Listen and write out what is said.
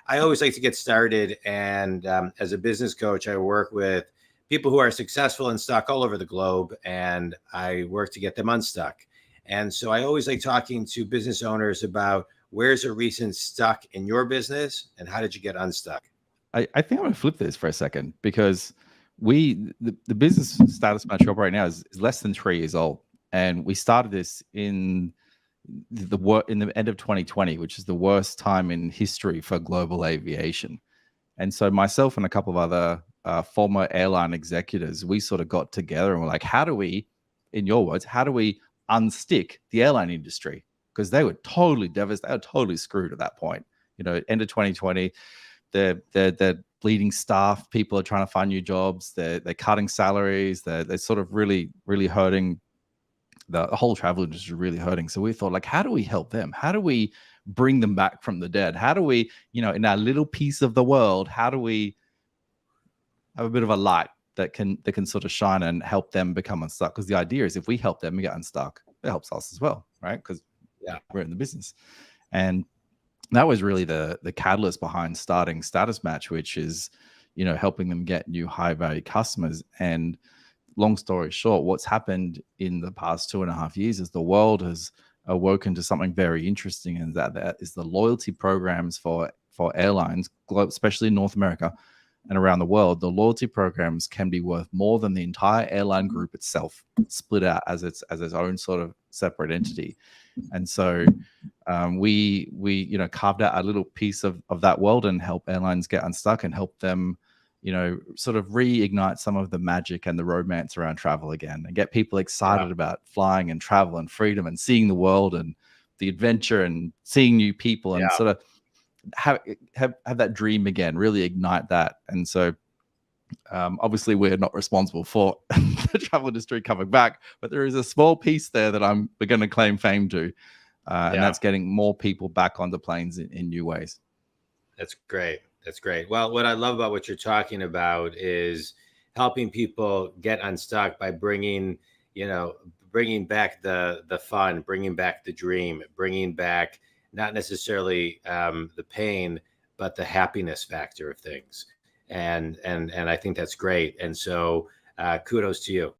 I always like to get started. And as a business coach, I work with people who are successful and stuck all over the globe, and I work to get them unstuck. And so I always like talking to business owners about where's a recent stuck in your business and how did you get unstuck? I think I'm going to flip this for a second, because the business status match shop right now is less than 3 years old. And we started this in the end of 2020, which is the worst time in history for global aviation. And so myself and a couple of other former airline executives, we sort of got together and we're like, how do we, in your words, how do we unstick the airline industry? Because they were totally devastated, they were totally screwed at that point. End of 2020, they're bleeding staff. People are trying to find new jobs. They're cutting salaries. They're sort of really, really hurting. The whole travel industry is really hurting. So we thought, like, how do we help them? How do we bring them back from the dead? How do we, in our little piece of the world, how do we have a bit of a light that can sort of shine and help them become unstuck? Because the idea is if we help them get unstuck, it helps us as well, right? Because we're in the business. And that was really the catalyst behind starting StatusMatch, which is, helping them get new high value customers. And long story short, what's happened in the past 2.5 years is the world has awoken to something very interesting, and that is the loyalty programs for airlines, especially in North America and around the world. The loyalty programs can be worth more than the entire airline group itself, split out as its own sort of separate entity. And so we carved out a little piece of that world and help airlines get unstuck and help them sort of reignite some of the magic and the romance around travel again, and get people excited about flying and travel and freedom and seeing the world and the adventure and seeing new people, and sort of have that dream again, really ignite that. And so obviously we're not responsible for the travel industry coming back, but there is a small piece there that we're going to claim fame to, and that's getting more people back on the planes in new ways. That's great. That's great. Well, what I love about what you're talking about is helping people get unstuck by bringing back the fun, bringing back the dream, bringing back not necessarily the pain, but the happiness factor of things. And I think that's great. And so kudos to you.